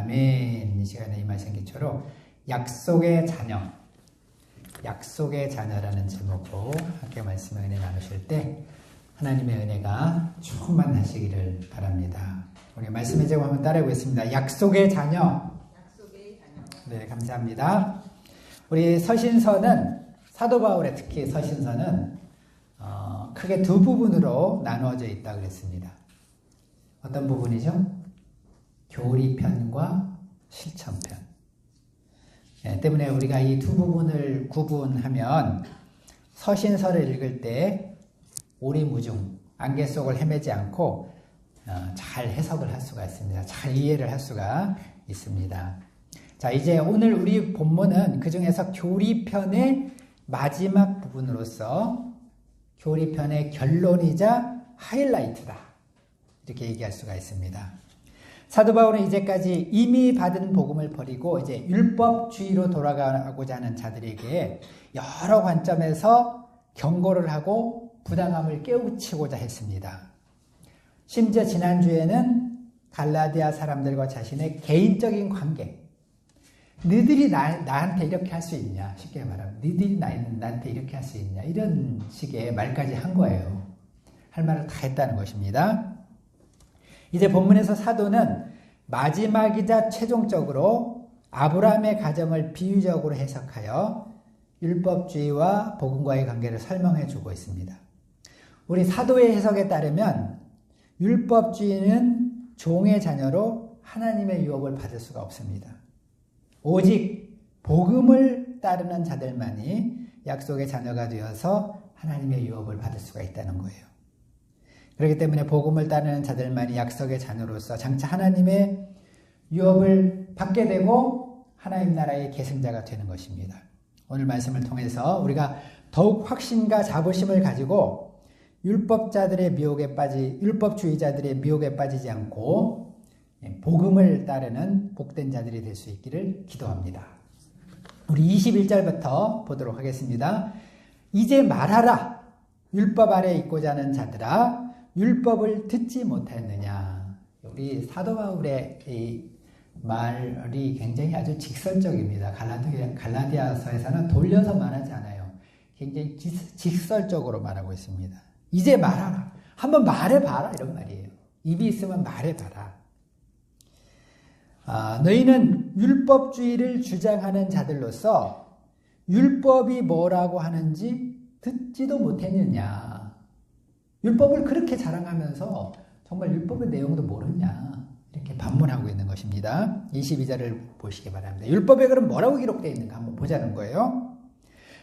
아멘. 이 시간에 임하신 기초로 약속의 자녀, 약속의 자녀라는 제목으로 함께 말씀을 은혜 나누실 때 하나님의 은혜가 충만하시기를 바랍니다. 우리 말씀의 제목 한번 따라해 보겠습니다. 약속의 자녀. 약속의 자녀. 네, 감사합니다. 우리 서신서는 사도 바울의 특히 서신서는 크게 두 부분으로 나누어져 있다고 그랬습니다. 어떤 부분이죠? 교리편과 실천편. 때문에 우리가 이 두 부분을 구분하면 서신서를 읽을 때 오리무중, 안개 속을 헤매지 않고 잘 해석을 할 수가 있습니다. 잘 이해를 할 수가 있습니다. 자, 이제 오늘 우리 본문은 그 중에서 교리편의 마지막 부분으로서 교리편의 결론이자 하이라이트다. 이렇게 얘기할 수가 있습니다. 사도 바울은 이제까지 이미 받은 복음을 버리고 이제 율법주의로 돌아가고자 하는 자들에게 여러 관점에서 경고를 하고 부당함을 깨우치고자 했습니다. 심지어 지난주에는 갈라디아 사람들과 자신의 개인적인 관계, 너희들이 나한테 이렇게 할 수 있냐, 쉽게 말하면 너희들이 나한테 이렇게 할 수 있냐, 이런 식의 말까지 한 거예요. 할 말을 다 했다는 것입니다. 이제 본문에서 사도는 마지막이자 최종적으로 아브라함의 가정을 비유적으로 해석하여 율법주의와 복음과의 관계를 설명해 주고 있습니다. 우리 사도의 해석에 따르면 율법주의는 종의 자녀로 하나님의 유업을 받을 수가 없습니다. 오직 복음을 따르는 자들만이 약속의 자녀가 되어서 하나님의 유업을 받을 수가 있다는 거예요. 그렇기 때문에 복음을 따르는 자들만이 약속의 자녀로서 장차 하나님의 유업을 받게 되고 하나님 나라의 계승자가 되는 것입니다. 오늘 말씀을 통해서 우리가 더욱 확신과 자부심을 가지고 율법주의자들의 미혹에 빠지지 않고 복음을 따르는 복된 자들이 될 수 있기를 기도합니다. 우리 21절부터 보도록 하겠습니다. 이제 말하라. 율법 아래 있고자 하는 자들아, 율법을 듣지 못했느냐. 우리 사도 바울의 이 말이 굉장히 아주 직설적입니다. 갈라디아서에서는 돌려서 말하지 않아요. 굉장히 직설적으로 말하고 있습니다. 이제 말하라. 한번 말해봐라. 이런 말이에요. 입이 있으면 말해봐라. 너희는 율법주의를 주장하는 자들로서 율법이 뭐라고 하는지 듣지도 못했느냐. 율법을 그렇게 자랑하면서 정말 율법의 내용도 모르냐. 이렇게 반문하고 있는 것입니다. 22절을 보시기 바랍니다. 율법에 그럼 뭐라고 기록되어 있는가 한번 보자는 거예요.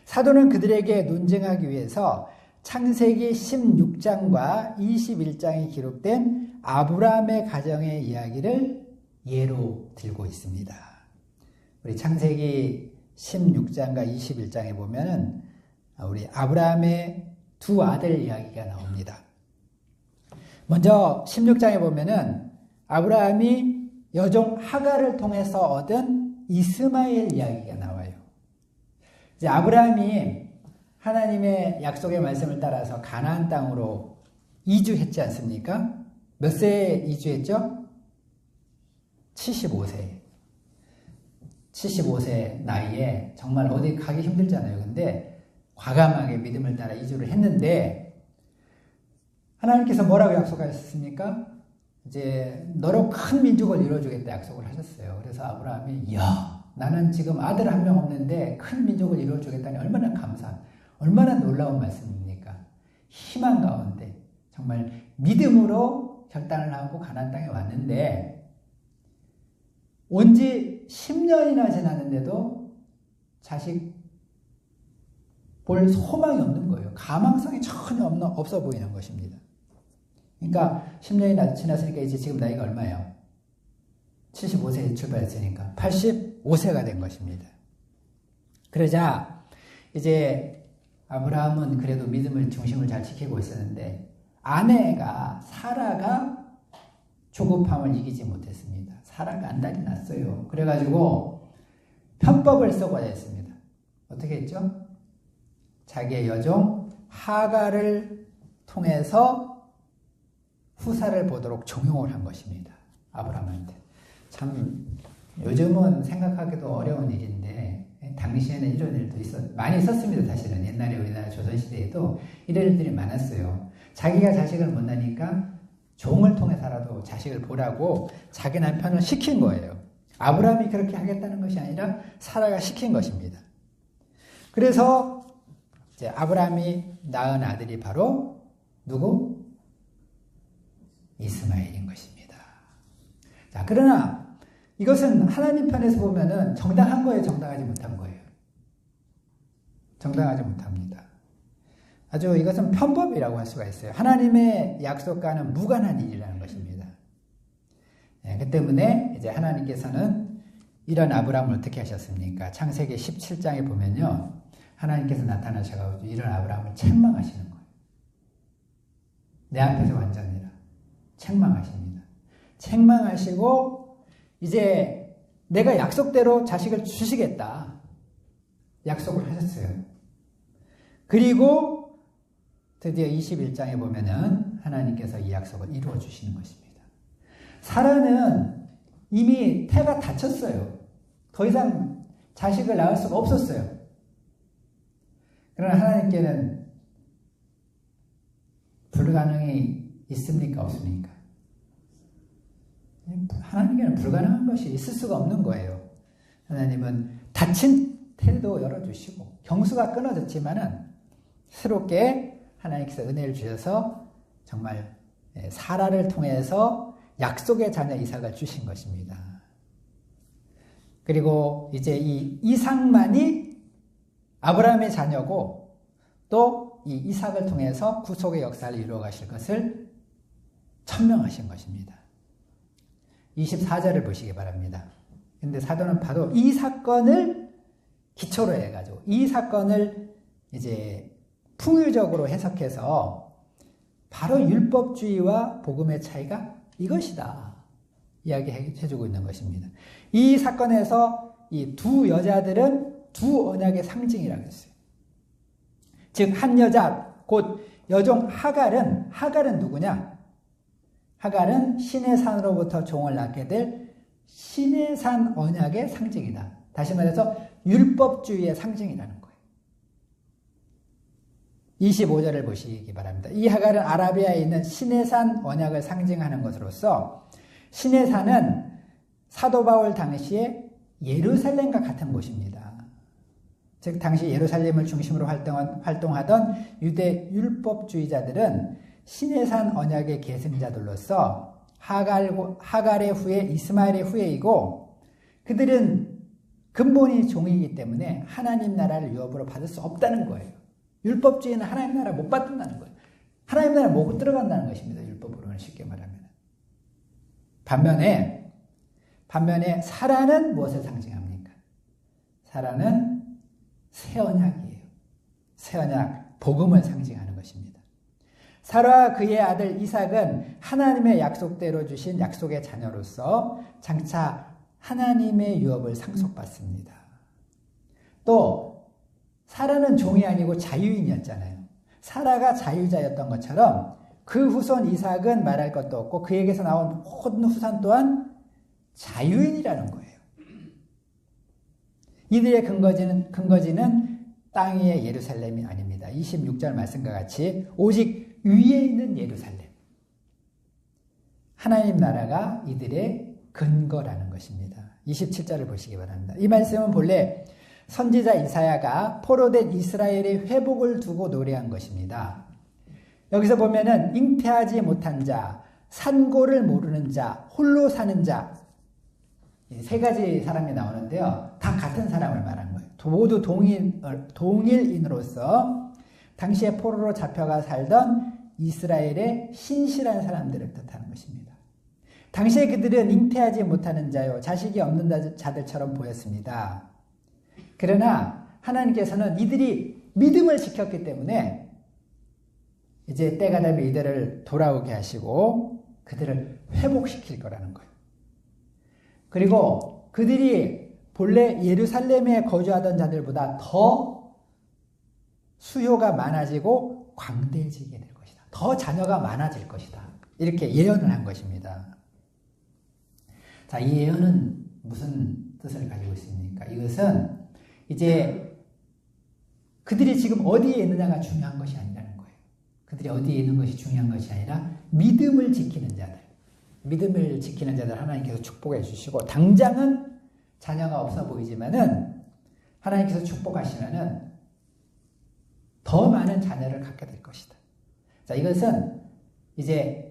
사도는 그들에게 논증하기 위해서 창세기 16장과 21장에 기록된 아브라함의 가정의 이야기를 예로 들고 있습니다. 우리 창세기 16장과 21장에 보면은 우리 아브라함의 두 아들 이야기가 나옵니다. 먼저 16장에 보면은 아브라함이 여종 하갈을 통해서 얻은 이스마엘 이야기가 나와요. 이제 아브라함이 하나님의 약속의 말씀을 따라서 가나안 땅으로 이주했지 않습니까? 몇 세에 이주했죠? 75세. 75세 나이에 정말 어디 가기 힘들잖아요. 근데 과감하게 믿음을 따라 이주를 했는데 하나님께서 뭐라고 약속하셨습니까? 이제 너로 큰 민족을 이루어주겠다 약속을 하셨어요. 그래서 아브라함이 이야, 나는 지금 아들 한 명 없는데 큰 민족을 이루어주겠다니 얼마나 얼마나 놀라운 말씀입니까? 희망 가운데 정말 믿음으로 결단을 하고 가나안 땅에 왔는데 온 지 10년이나 지났는데도 자식 볼 소망이 없는 거예요. 가망성이 전혀 없어 보이는 것입니다. 그러니까 10년이 지났으니까 이제 지금 나이가 얼마예요? 75세에 출발했으니까 85세가 된 것입니다. 그러자 이제 아브라함은 그래도 믿음을 중심을 잘 지키고 있었는데 아내가 사라가 조급함을 이기지 못했습니다. 사라가 안달이 났어요. 그래가지고 편법을 써고자 했습니다. 어떻게 했죠? 자기의 여종 하갈을 통해서 후사를 보도록 종용을 한 것입니다. 아브라함한테. 참 요즘은 생각하기도 어려운 일인데 당시에는 이런 일도 많이 있었습니다. 사실은 옛날에 우리나라 조선시대에도 이런 일들이 많았어요. 자기가 자식을 못 낳으니까 종을 통해서라도 자식을 보라고 자기 남편을 시킨 거예요. 아브라함이 그렇게 하겠다는 것이 아니라 사라가 시킨 것입니다. 그래서 이제 아브라함이 낳은 아들이 바로 누구? 이스마엘인 것입니다. 자, 그러나 이것은 하나님 편에서 보면은 정당한 거예요, 정당하지 못한 거예요? 정당하지 못합니다. 아주 이것은 편법이라고 할 수가 있어요. 하나님의 약속과는 무관한 일이라는 것입니다. 네, 그 때문에 이제 하나님께서는 이런 아브라함을 어떻게 하셨습니까? 창세기 17장에 보면요, 하나님께서 나타나셔가지고 이런 아브라함을 책망하시는 거예요. 내 앞에서 완전히라 책망하십니다. 책망하시고 이제 내가 약속대로 자식을 주시겠다 약속을 하셨어요. 그리고 드디어 21장에 보면은 하나님께서 이 약속을 이루어 주시는 것입니다. 사라는 이미 태가 닫혔어요. 더 이상 자식을 낳을 수가 없었어요. 그러나 하나님께는 불가능이 있습니까? 없습니까? 하나님께는 불가능한 것이 있을 수가 없는 거예요. 하나님은 닫힌 태도 열어주시고 경수가 끊어졌지만은 새롭게 하나님께서 은혜를 주셔서 정말 사라를 통해서 약속의 자녀 이삭을 주신 것입니다. 그리고 이제 이 이삭만이 아브라함의 자녀고 또 이 이삭을 통해서 구속의 역사를 이루어 가실 것을 천명하신 것입니다. 24절을 보시기 바랍니다. 근데 사도는 바로 이 사건을 기초로 해가지고 이 사건을 이제 풍유적으로 해석해서 바로 율법주의와 복음의 차이가 이것이다 이야기해주고 있는 것입니다. 이 사건에서 이 두 여자들은 두 언약의 상징이라고 했어요. 즉 한 여자 곧 여종 하갈은 누구냐? 하갈은 신의 산으로부터 종을 낳게 될 신의 산 언약의 상징이다. 다시 말해서 율법주의의 상징이라는 거예요. 25절을 보시기 바랍니다. 이 하갈은 아라비아에 있는 신의 산 언약을 상징하는 것으로서 신의 산은 사도 바울 당시에 예루살렘과 같은 곳입니다. 즉 당시 예루살렘을 중심으로 활동하던 유대 율법주의자들은 신의 산 언약의 계승자들로서 하갈의 후에 이스마엘의 후예이고 그들은 근본이 종이기 때문에 하나님 나라를 유업으로 받을 수 없다는 거예요. 율법주의는 하나님 나라 못 받는다는 거예요. 하나님 나라 못 들어간다는 것입니다. 율법으로는 쉽게 말하면. 반면에 사라는 무엇을 상징합니까? 사라는 새 언약이에요. 새 언약, 복음을 상징하는 것입니다. 사라와 그의 아들 이삭은 하나님의 약속대로 주신 약속의 자녀로서 장차 하나님의 유업을 상속받습니다. 또 사라는 종이 아니고 자유인이었잖아요. 사라가 자유자였던 것처럼 그 후손 이삭은 말할 것도 없고 그에게서 나온 모든 후손 또한 자유인이라는 거예요. 이들의 근거지는 땅 위의 예루살렘이 아닙니다. 26절 말씀과 같이 오직 위에 있는 예루살렘. 하나님 나라가 이들의 근거라는 것입니다. 27절을 보시기 바랍니다. 이 말씀은 본래 선지자 이사야가 포로된 이스라엘의 회복을 두고 노래한 것입니다. 여기서 보면은 잉태하지 못한 자, 산고를 모르는 자, 홀로 사는 자, 세 가지 사람이 나오는데요. 다 같은 사람을 말한 거예요. 모두 동일인으로서 당시에 포로로 잡혀가 살던 이스라엘의 신실한 사람들을 뜻하는 것입니다. 당시에 그들은 잉태하지 못하는 자요, 자식이 없는 자들처럼 보였습니다. 그러나 하나님께서는 이들이 믿음을 지켰기 때문에 이제 때가 되면 이들을 돌아오게 하시고 그들을 회복시킬 거라는 거예요. 그리고 그들이 본래 예루살렘에 거주하던 자들보다 더 수요가 많아지고 광대해지게 될 것이다. 더 자녀가 많아질 것이다. 이렇게 예언을 한 것입니다. 자, 이 예언은 무슨 뜻을 가지고 있습니까? 이것은 이제 그들이 지금 어디에 있느냐가 중요한 것이 아니라는 거예요. 그들이 어디에 있는 것이 중요한 것이 아니라 믿음을 지키는 자들. 믿음을 지키는 자들 하나님께서 축복해 주시고 당장은 자녀가 없어 보이지만은 하나님께서 축복하시면은 더 많은 자녀를 갖게 될 것이다. 자, 이것은 이제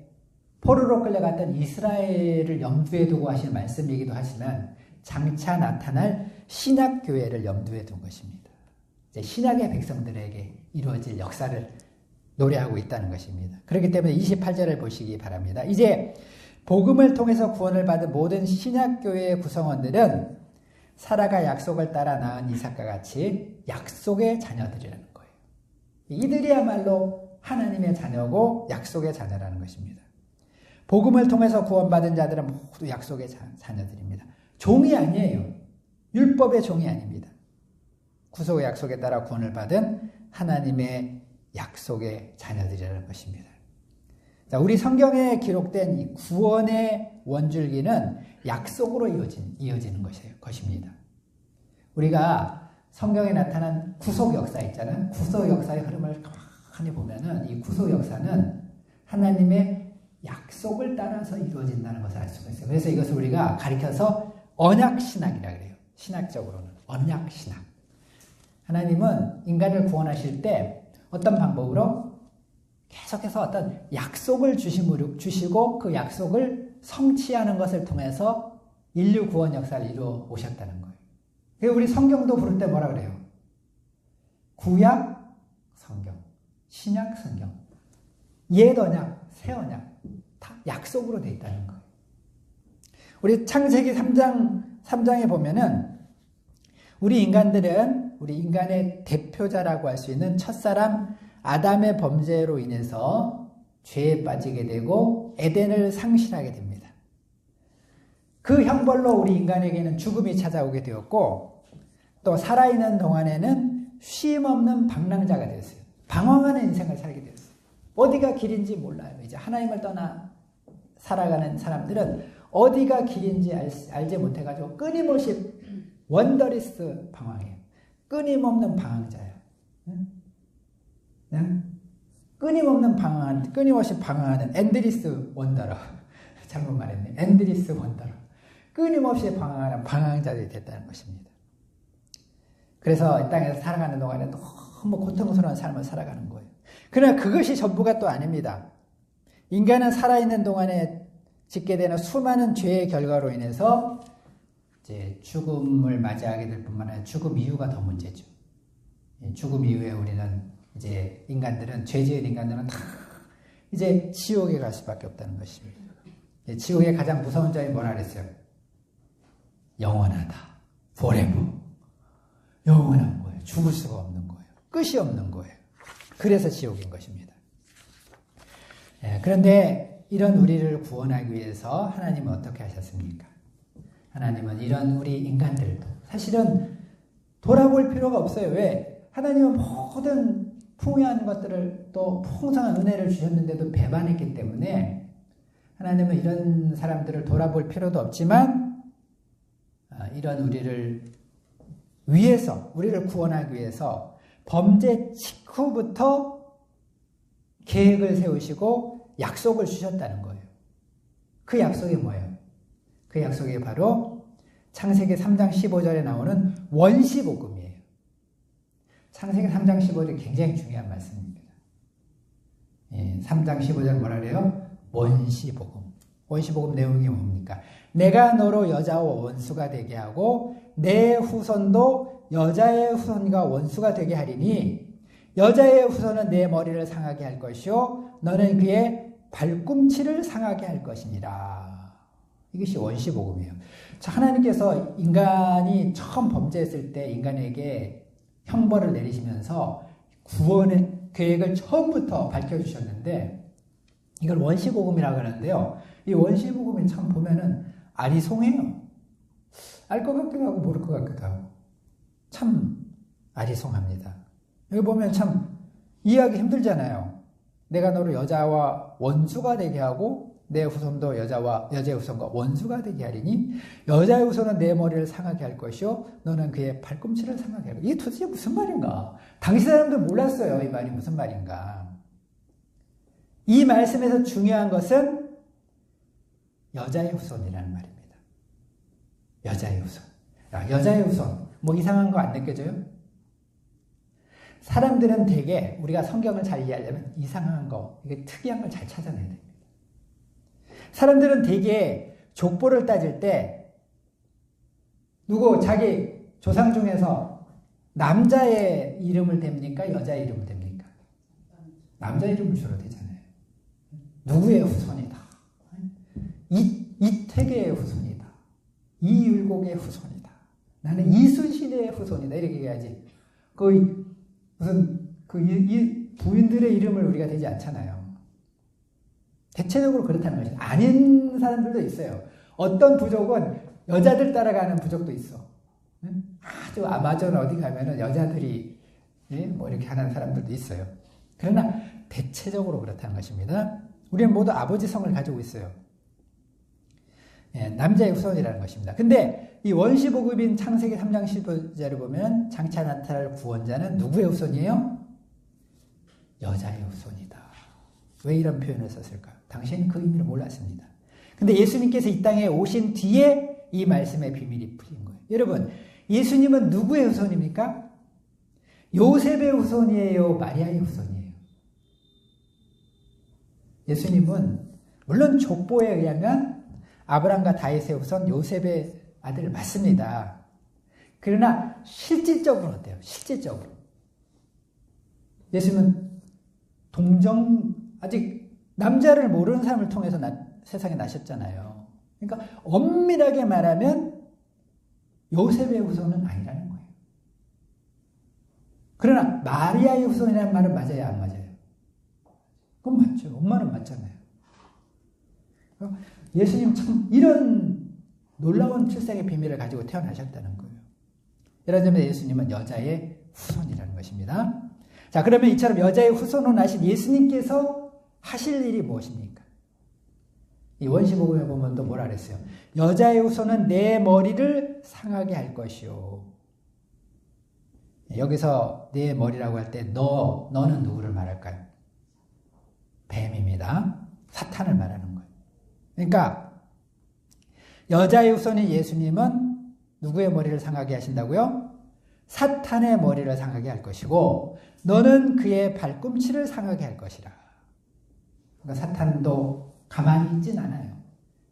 포로로 끌려갔던 이스라엘을 염두에 두고 하신 말씀이기도 하지만 장차 나타날 신약교회를 염두에 둔 것입니다. 이제 신약의 백성들에게 이루어질 역사를 노래하고 있다는 것입니다. 그렇기 때문에 28절을 보시기 바랍니다. 이제 복음을 통해서 구원을 받은 모든 신약교회의 구성원들은 사라가 약속을 따라 낳은 이삭과 같이 약속의 자녀들이라는 거예요. 이들이야말로 하나님의 자녀고 약속의 자녀라는 것입니다. 복음을 통해서 구원받은 자들은 모두 약속의 자녀들입니다. 종이 아니에요. 율법의 종이 아닙니다. 구속의 약속에 따라 구원을 받은 하나님의 약속의 자녀들이라는 것입니다. 자, 우리 성경에 기록된 이 구원의 원줄기는 약속으로 이어지는 것입니다. 우리가 성경에 나타난 구속 역사 있잖아요. 구속 역사의 흐름을 가만히 보면은 이 구속 역사는 하나님의 약속을 따라서 이루어진다는 것을 알 수가 있어요. 그래서 이것을 우리가 가리켜서 언약신학이라고 그래요. 신학적으로는 언약신학. 하나님은 인간을 구원하실 때 어떤 방법으로 계속해서 어떤 약속을 주시고 그 약속을 성취하는 것을 통해서 인류 구원 역사를 이루어 오셨다는 거예요. 그래서 우리 성경도 부를 때 뭐라 그래요? 구약 성경, 신약 성경, 옛 언약, 새 언약 다 약속으로 되어 있다는 거예요. 우리 창세기 3장에 보면은 우리 인간의 대표자라고 할 수 있는 첫사람 아담의 범죄로 인해서 죄에 빠지게 되고 에덴을 상실하게 됩니다. 그 형벌로 우리 인간에게는 죽음이 찾아오게 되었고 또 살아있는 동안에는 쉼없는 방랑자가 되었어요. 방황하는 인생을 살게 되었어요. 어디가 길인지 몰라요. 이제 하나님을 떠나 살아가는 사람들은 어디가 길인지 알지 못해가지고 끊임없이 원더리스 방황해요. 끊임없는 방황자예요. 끊임없이 방황하는 엔드리스 원더러. 잘못 말했네. 엔드리스 원더러. 끊임없이 방황하는 방황자들이 됐다는 것입니다. 그래서 이 땅에서 살아가는 동안에 너무 고통스러운 삶을 살아가는 거예요. 그러나 그것이 전부가 또 아닙니다. 인간은 살아있는 동안에 짓게 되는 수많은 죄의 결과로 인해서 이제 죽음을 맞이하게 될 뿐만 아니라 죽음 이후가 더 문제죠. 죽음 이후에 우리는 이제 죄 지은 인간들은 다 이제 지옥에 갈 수밖에 없다는 것입니다. 지옥의 가장 무서운 점이 뭐라 그랬어요? 영원하다. forever. 영원한 거예요. 죽을 수가 없는 거예요. 끝이 없는 거예요. 그래서 지옥인 것입니다. 그런데 이런 우리를 구원하기 위해서 하나님은 어떻게 하셨습니까? 하나님은 이런 우리 인간들도 사실은 돌아볼 필요가 없어요. 왜? 하나님은 모든 풍요한 것들을 또 풍성한 은혜를 주셨는데도 배반했기 때문에 하나님은 이런 사람들을 돌아볼 필요도 없지만 이런 우리를 위해서 우리를 구원하기 위해서 범죄 직후부터 계획을 세우시고 약속을 주셨다는 거예요. 그 약속이 뭐예요? 그 약속이 바로 창세기 3장 15절에 나오는 원시복음이에요. 창세기 3장 15절이 굉장히 중요한 말씀입니다. 3장 15절 뭐라 그래요? 원시복음. 원시복음 내용이 뭡니까? 내가 너로 여자와 원수가 되게 하고 내 후손도 여자의 후손과 원수가 되게 하리니 여자의 후손은 내 머리를 상하게 할 것이요 너는 그의 발꿈치를 상하게 할 것이니라. 이것이 원시복음이에요. 자, 하나님께서 인간이 처음 범죄했을 때 인간에게 형벌을 내리시면서 구원의 계획을 처음부터 밝혀주셨는데 이걸 원시복음이라고 하는데요. 이 원시복음이 참 보면은 아리송해요. 알 것 같기도 하고 모를 것 같기도 하고 참 아리송합니다. 여기 보면 참 이해하기 힘들잖아요. 내가 너를 여자와 원수가 되게 하고 내 후손도 여자의 후손과 원수가 되게 하리니 여자의 후손은 내 머리를 상하게 할 것이요 너는 그의 발꿈치를 상하게 할 것이요. 이게 도대체 무슨 말인가? 당시 사람들 몰랐어요. 이 말이 무슨 말인가? 이 말씀에서 중요한 것은 여자의 후손이라는 말입니다. 여자의 후손. 여자의 후손. 뭐 이상한 거 안 느껴져요? 사람들은 되게 우리가 성경을 잘 이해하려면 이상한 거, 이게 특이한 걸 잘 찾아내야 됩니다. 사람들은 되게 족보를 따질 때 누구 자기 조상 중에서 남자의 이름을 댑니까? 여자의 이름을 댑니까? 남자 이름을 주로 대잖아요. 누구의 후손이다. 이태계의 후손이다. 이율곡의 후손이다. 나는 이순신의 후손이다. 이렇게 얘기하지. 이 부인들의 이름을 우리가 대지 않잖아요. 대체적으로 그렇다는 것이 아닌 사람들도 있어요. 어떤 부족은 여자들 따라가는 부족도 있어. 아주 아마존 어디 가면은 여자들이 뭐 이렇게 하는 사람들도 있어요. 그러나 대체적으로 그렇다는 것입니다. 우리는 모두 아버지 성을 가지고 있어요. 남자의 후손이라는 것입니다. 근데 이 원시복음인 창세기 3장 15절을 보면 장차 나타날 구원자는 누구의 후손이에요? 여자의 후손이다. 왜 이런 표현을 썼을까? 당시에는 그 의미를 몰랐습니다. 근데 예수님께서 이 땅에 오신 뒤에 이 말씀의 비밀이 풀린 거예요. 여러분, 예수님은 누구의 후손입니까? 요셉의 후손이에요? 마리아의 후손이에요? 예수님은 물론 족보에 의하면 아브라함과 다윗의 후손 요셉의 아들 맞습니다. 그러나 실질적으로는 어때요? 실질적으로. 예수님은 아직 남자를 모르는 사람을 통해서 세상에 나셨잖아요. 그러니까 엄밀하게 말하면 요셉의 후손은 아니라는 거예요. 그러나 마리아의 후손이라는 말은 맞아요? 안 맞아요? 그건 맞죠. 엄마는 맞잖아요. 예수님 참 이런 놀라운 출생의 비밀을 가지고 태어나셨다는 거예요. 이런 점에서 예수님은 여자의 후손이라는 것입니다. 자, 그러면 이처럼 여자의 후손으로 나신 예수님께서 하실 일이 무엇입니까? 이 원시복음에 보면 또 뭐라 그랬어요? 여자의 후손은 내 머리를 상하게 할 것이요. 여기서 내 머리라고 할 때 너는 누구를 말할까요? 뱀입니다. 사탄을 말하는 거예요. 그러니까 여자의 후손인 예수님은 누구의 머리를 상하게 하신다고요? 사탄의 머리를 상하게 할 것이고 너는 그의 발꿈치를 상하게 할 것이라. 그러니까 사탄도 가만히 있진 않아요.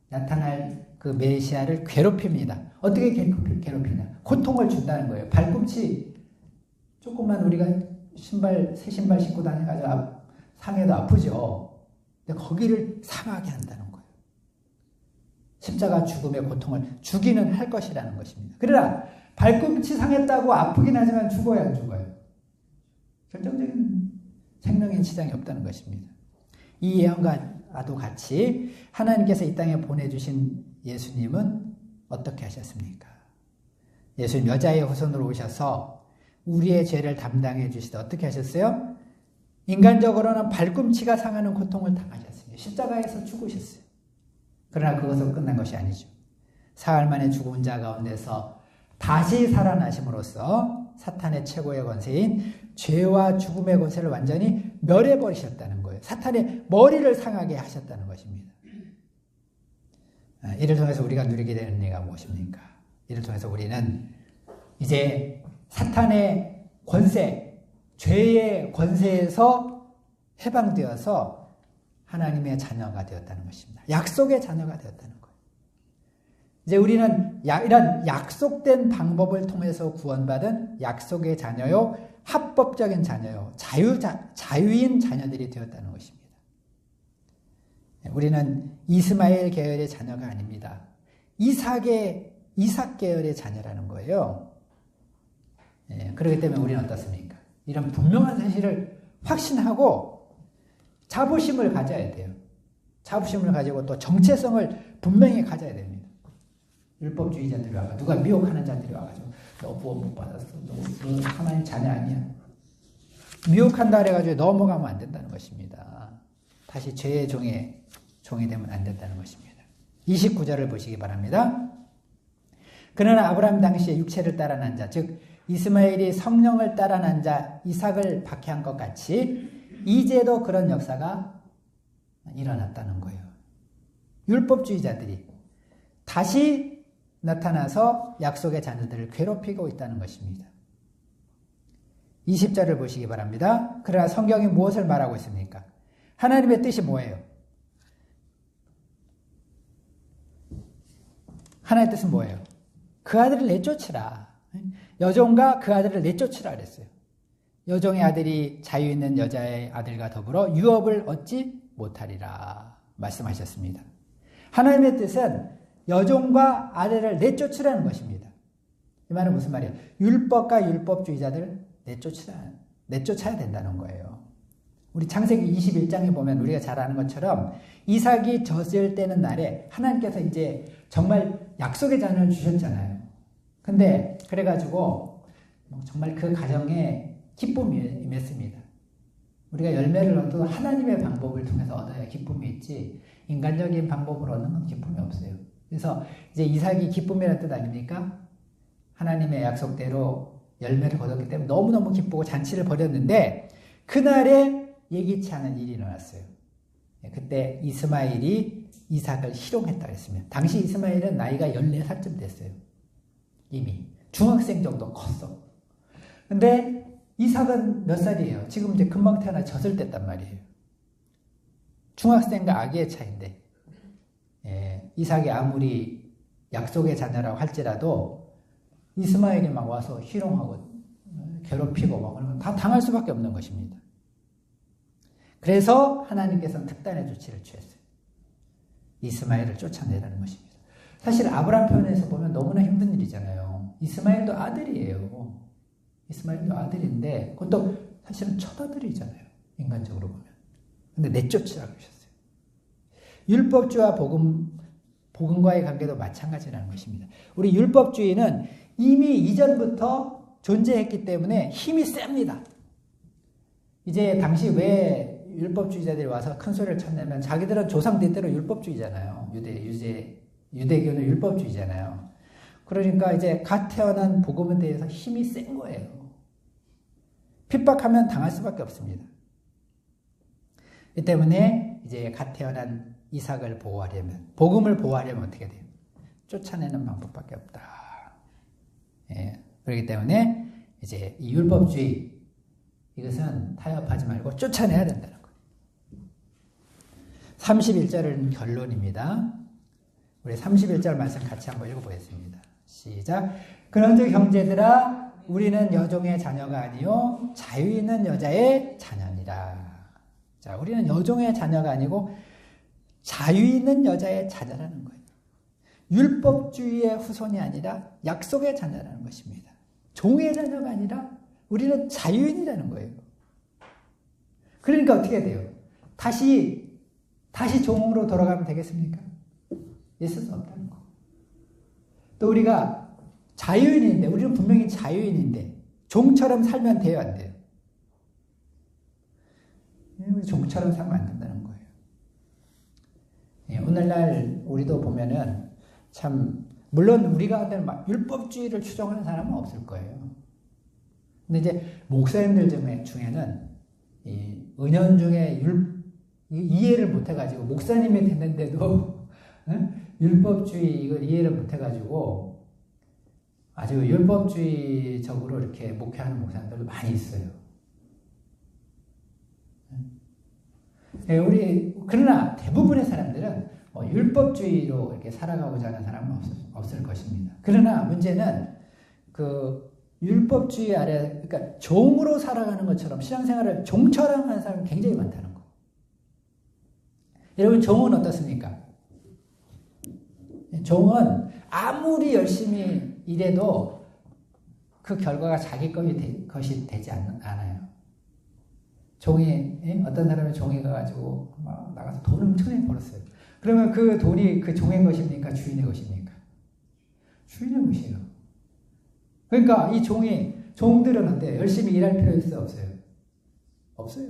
나타날 그 메시아를 괴롭힙니다. 어떻게 괴롭히냐? 고통을 준다는 거예요. 발꿈치 조금만 우리가 새 신발 신고 다녀가지고 상해도 아프죠. 근데 거기를 상하게 한다는 거예요. 십자가 죽음의 고통을 주기는 할 것이라는 것입니다. 그러나 발꿈치 상했다고 아프긴 하지만 죽어야 안 죽어요. 결정적인 생명의 지장이 없다는 것입니다. 이 예언과도 같이 하나님께서 이 땅에 보내주신 예수님은 어떻게 하셨습니까? 예수님 여자의 후손으로 오셔서 우리의 죄를 담당해 주시다 어떻게 하셨어요? 인간적으로는 발꿈치가 상하는 고통을 당하셨습니다. 십자가에서 죽으셨어요. 그러나 그것으로 끝난 것이 아니죠. 사흘 만에 죽은 자 가운데서 다시 살아나심으로써 사탄의 최고의 권세인 죄와 죽음의 권세를 완전히 멸해버리셨다는 거예요. 사탄의 머리를 상하게 하셨다는 것입니다. 이를 통해서 우리가 누리게 되는 은혜가 무엇입니까? 이를 통해서 우리는 이제 사탄의 권세, 죄의 권세에서 해방되어서 하나님의 자녀가 되었다는 것입니다. 약속의 자녀가 되었다는 거예요. 이제 우리는 이런 약속된 방법을 통해서 구원받은 약속의 자녀요, 합법적인 자녀요, 자유인 자녀들이 되었다는 것입니다. 우리는 이스마엘 계열의 자녀가 아닙니다. 이삭 계열의 자녀라는 거예요. 그렇기 때문에 우리는 어떻습니까? 이런 분명한 사실을 확신하고 자부심을 가져야 돼요. 자부심을 가지고 또 정체성을 분명히 가져야 됩니다. 율법주의자들이 와가 누가 미혹하는 자들이 와가지고 너 구원 못 받았어. 너 하나님 자녀 아니야. 미혹한다 그래가지고 넘어가면 안 된다는 것입니다. 다시 죄의 종의 종이 되면 안 된다는 것입니다. 29절을 보시기 바랍니다. 그러나 아브라함 당시에 육체를 따라 난 자, 즉 이스마엘이 성령을 따라 난 자 이삭을 박해한 것 같이 이제도 그런 역사가 일어났다는 거예요. 율법주의자들이 다시 나타나서 약속의 자녀들을 괴롭히고 있다는 것입니다. 20절을 보시기 바랍니다. 그러나 성경이 무엇을 말하고 있습니까? 하나님의 뜻이 뭐예요? 하나님의 뜻은 뭐예요? 그 아들을 내쫓으라. 여종과 그 아들을 내쫓으라 그랬어요. 여종의 아들이 자유 있는 여자의 아들과 더불어 유업을 얻지 못하리라 말씀하셨습니다. 하나님의 뜻은 여종과 아들을 내쫓으라는 것입니다. 이 말은 무슨 말이에요? 율법과 율법주의자들 내쫓아야 된다는 거예요. 우리 창세기 21장에 보면 우리가 잘 아는 것처럼 이삭이 젖을 떼는 날에 하나님께서 이제 정말 약속의 자녀를 주셨잖아요. 근데 그래가지고 정말 그 가정에 기쁨이 임했습니다. 우리가 열매를 얻어도 하나님의 방법을 통해서 얻어야 기쁨이 있지 인간적인 방법으로 얻는 건 기쁨이 없어요. 그래서 이제 이삭이 기쁨이라는 뜻 아닙니까? 하나님의 약속대로 열매를 거뒀기 때문에 너무너무 기쁘고 잔치를 벌였는데 그날에 예기치 않은 일이 일어났어요. 그때 이스마엘이 이삭을 희롱했다고 했습니다. 당시 이스마엘은 나이가 14살쯤 됐어요. 이미 중학생 정도 컸어. 근데 이삭은 몇 살이에요? 지금 이제 금방 태어나 젖을 뗐단 말이에요. 중학생과 아기의 차이인데 이삭이 아무리 약속의 자녀라고 할지라도 이스마엘이 막 와서 희롱하고 괴롭히고 막 그러면 다 당할 수밖에 없는 것입니다. 그래서 하나님께서는 특단의 조치를 취했어요. 이스마엘을 쫓아내라는 것입니다. 사실 아브라함 편에서 보면 너무나 힘든 일이잖아요. 이스마엘도 아들이에요. 이스마엘도 아들인데 그것도 사실은 첫아들이잖아요. 인간적으로 보면. 근데 내쫓으라고 하셨어요. 율법주의와 복음과의 관계도 마찬가지라는 것입니다. 우리 율법주의는 이미 이전부터 존재했기 때문에 힘이 셉니다. 이제 당시 왜 율법주의자들이 와서 큰 소리를 쳤냐면 자기들은 조상대대로 율법주의잖아요. 유대교는 율법주의잖아요. 그러니까 이제 갓 태어난 복음에 대해서 힘이 센 거예요. 핍박하면 당할 수밖에 없습니다. 이 때문에 이제 갓 태어난 이삭을 보호하려면, 복음을 보호하려면 어떻게 돼요? 쫓아내는 방법밖에 없다. 그렇기 때문에 이제 이 율법주의, 이것은 타협하지 말고 쫓아내야 된다는 거예요. 31절은 결론입니다. 우리 31절 말씀 같이 한번 읽어보겠습니다. 시작. 그런즉 형제들아 우리는 여종의 자녀가 아니요 자유 있는 여자의 자녀니라. 자, 우리는 여종의 자녀가 아니고 자유 있는 여자의 자녀라는 거예요. 율법주의의 후손이 아니라 약속의 자녀라는 것입니다. 종의 자녀가 아니라 우리는 자유인이라는 거예요. 그러니까 어떻게 돼요? 다시 종으로 돌아가면 되겠습니까? 있을 수 없다는 거. 또 우리가 자유인인데, 우리는 분명히 자유인인데 종처럼 살면 돼요, 안 돼요? 우리 종처럼 살면 안 된다는 거예요. 오늘날 우리도 보면은 참 물론 우리가 율법주의를 추종하는 사람은 없을 거예요. 근데 이제 목사님들 중에는 이 은연중에 이해를 못해가지고 목사님이 됐는데도 율법주의 이걸 이해를 못해가지고 아주 율법주의적으로 이렇게 목회하는 목사님들도 많이 있어요. 그러나 대부분의 사람들은 율법주의로 이렇게 살아가고자 하는 사람은 없을 것입니다. 그러나 문제는 그 율법주의 아래, 그러니까 종으로 살아가는 것처럼 신앙생활을 종처럼 하는 사람이 굉장히 많다는 거. 여러분, 종은 어떻습니까? 종은 아무리 열심히 일해도 그 결과가 자기 것이 되지 않아요. 종이, 어떤 사람이 종이 가가지고 막 나가서 돈을 엄청나게 벌었어요. 그러면 그 돈이 그 종의 것입니까? 주인의 것입니까? 주인의 것이에요. 그러니까 이 종들은 어때요? 열심히 일할 필요 있어요? 없어요? 없어요.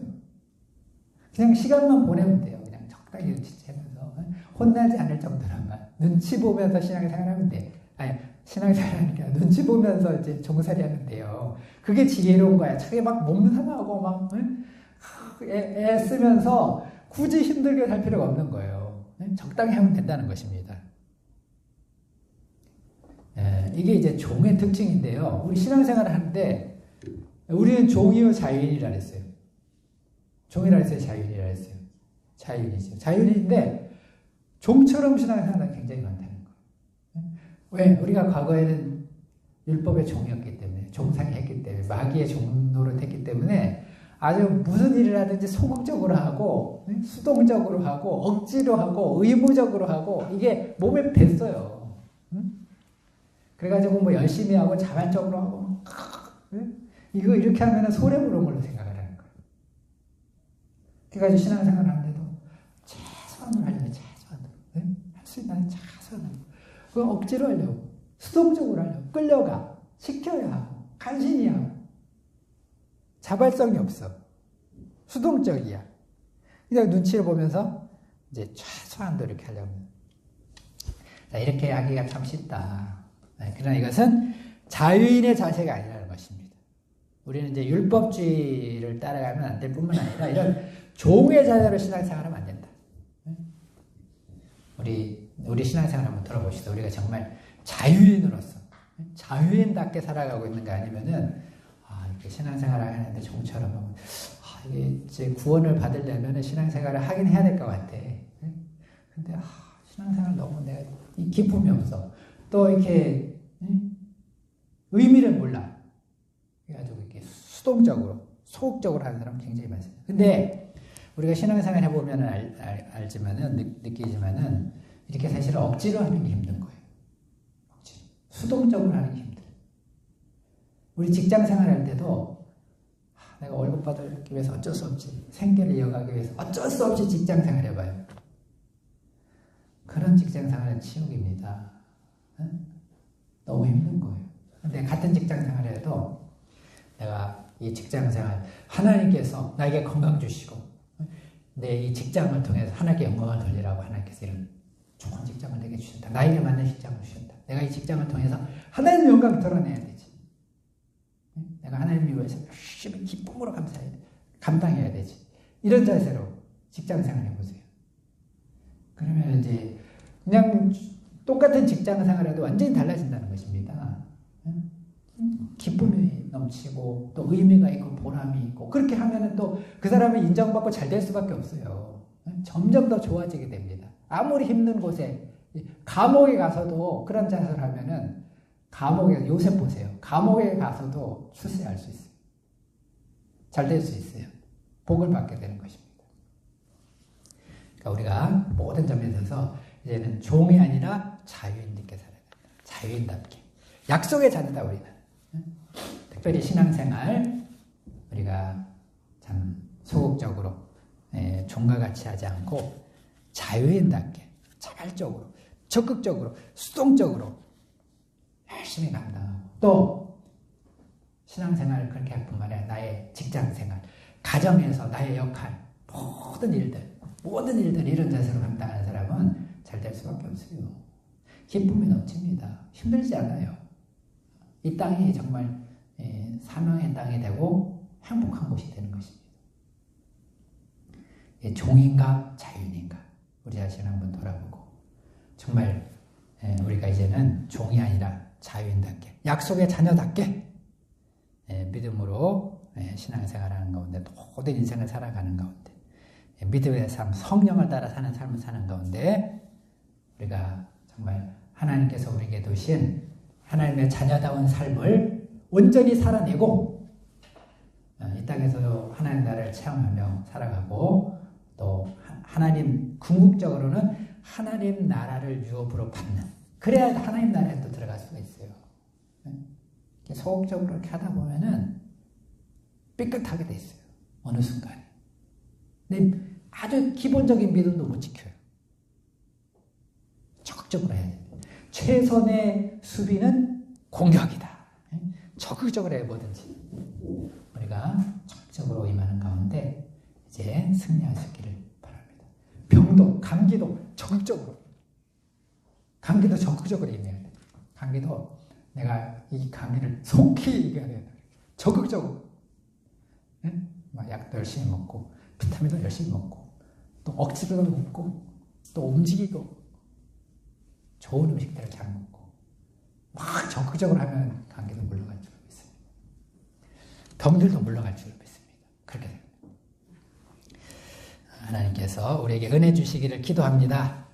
그냥 시간만 보내면 돼요. 그냥 적당히 하면서. 혼나지 않을 정도로만 눈치 보면서 신앙생활하면 돼. 아니, 신앙생활하니까 눈치 보면서 이제 종살이 하면 돼요. 그게 지혜로운 거야. 자기 막 몸 상하고 막 애쓰면서 굳이 힘들게 살 필요가 없는 거예요. 적당히 하면 된다는 것입니다. 이게 이제 종의 특징인데요. 우리 신앙생활을 하는데 우리는 종이요 자유인이라 그랬어요. 종이라 했어요, 자유인이라 했어요. 자유인이죠. 자유인인데 종처럼 신앙생활은 굉장히 많다는 거예요. 왜? 우리가 과거에는 율법의 종이었기 때문에, 종상이 했기 때문에, 마귀의 종노릇 했기 때문에 아주 무슨 일을 하든지 소극적으로 하고, 수동적으로 하고, 억지로 하고, 의무적으로 하고, 이게 몸에 뱄어요. 그래가지고 뭐 열심히 하고, 자발적으로 하고, 이거 이렇게 하면 소래 부른 걸로 생각을 하는 거예요. 그래가지고 신앙생활을 하는데도 최소한으로 하려면 최소한으로. 할 수 있는 최소한으로. 그거 억지로 하려고, 수동적으로 하려고, 끌려가, 시켜야 하고, 간신히 하고. 자발성이 없어. 수동적이야. 그냥 눈치를 보면서 이제 최소한도 이렇게 하려고. 자, 이렇게 하기가 참 쉽다. 그러나 이것은 자유인의 자세가 아니라는 것입니다. 우리는 이제 율법주의를 따라가면 안 될 뿐만 아니라 이런 종의 자세로 신앙생활하면 안 된다. 우리 신앙생활 한번 들어봅시다. 우리가 정말 자유인으로서 자유인답게 살아가고 있는가 아니면은 이렇게 신앙생활을 하는데 종처럼 이게 이제 구원을 받으려면 신앙생활을 하긴 해야 될 것 같아. 근데 신앙생활 너무 내가 이 기쁨이 없어. 또 이렇게 의미를 몰라. 그래가지고 이렇게 수동적으로 소극적으로 하는 사람 굉장히 많습니다. 근데 우리가 신앙생활 해보면 알지만은 느끼지만은 이렇게 사실 억지로 하는 게 힘든 거예요. 억지로. 수동적으로 하는 게 힘들어요. 우리 직장 생활할 때도 내가 월급 받기 위해서 어쩔 수 없이 생계를 이어가기 위해서 어쩔 수 없이 직장 생활 해봐요. 그런 직장 생활은 치욕입니다. 너무 힘든 거예요. 근데 같은 직장 생활을 해도 내가 이 직장 생활 하나님께서 나에게 건강 주시고 내 이 직장을 통해서 하나님께 영광을 돌리라고 하나님께서 이런 좋은 직장을 내게 주신다. 나에게 맞는 직장을 주신다. 내가 이 직장을 통해서 하나님의 영광을 드러내야 되지. 내가 하나님을 위해서 열심히 기쁨으로 감당해야 되지. 이런 자세로 직장 생활 해보세요. 그러면 이제 그냥 똑같은 직장 생활에도 완전히 달라진다는 것입니다. 기쁨이 넘치고 또 의미가 있고 보람이 있고 그렇게 하면 또 그 사람이 인정받고 잘 될 수밖에 없어요. 점점 더 좋아지게 됩니다. 아무리 힘든 곳에 감옥에 가서도 그런 자세를 하면은 감옥에 요셉 보세요. 감옥에 가서도 출세할 수 있어요. 잘 될 수 있어요. 복을 받게 되는 것입니다. 그러니까 우리가 모든 점에 있어서 이제는 종이 아니라 자유인답게 살아야 된다. 자유인답게. 약속의 자녀다 우리는. 특별히 신앙생활 우리가 참 소극적으로 종과 같이 하지 않고 자유인답게 자발적으로 적극적으로 수동적으로 열심히 감당하고 또 신앙생활을 그렇게 할 뿐만 아니라 나의 직장생활 가정에서 나의 역할 모든 일들 이런 자세로 감당하는 사람은 잘 될 수밖에 없어요. 기쁨이 넘칩니다. 힘들지 않아요. 이 땅이 정말 사명의 땅이 되고 행복한 곳이 되는 것입니다. 종인가 자유인가 우리 자신 한번 돌아보고 정말 우리가 이제는 종이 아니라 자유인답게 약속의 자녀답게 믿음으로 신앙생활하는 가운데 모든 인생을 살아가는 가운데 믿음의 삶 성령을 따라 사는 삶을 사는 가운데 우리가 정말 하나님께서 우리에게 두신 하나님의 자녀다운 삶을 온전히 살아내고 이 땅에서도 하나님 나라를 체험하며 살아가고 또 하나님 궁극적으로는 하나님 나라를 유업으로 받는 그래야 하나님 나라에 또 들어갈 수가 있어요. 소극적으로 이렇게 하다 보면은 삐끗하게 돼 있어요. 어느 순간에. 근데 아주 기본적인 믿음도 못 지켜요. 적극적으로 해야 돼요. 최선의 수비는 공격이다. 적극적으로 해 뭐든지. 우리가 적극적으로 임하는 가운데 이제 승리할 수 있기를 바랍니다. 병도, 감기도 적극적으로 임해야 돼. 감기도 내가 이 감기를 속히 이겨야 돼. 적극적으로. 네? 약도 열심히 먹고, 비타민도 열심히 먹고, 또 억지로도 먹고, 또 움직이고, 좋은 음식들을 잘 먹고, 막 적극적으로 하면 감기도 물러갈 줄 믿습니다. 병들도 물러갈 줄 믿습니다. 그렇게 됩니다. 하나님께서 우리에게 은혜 주시기를 기도합니다.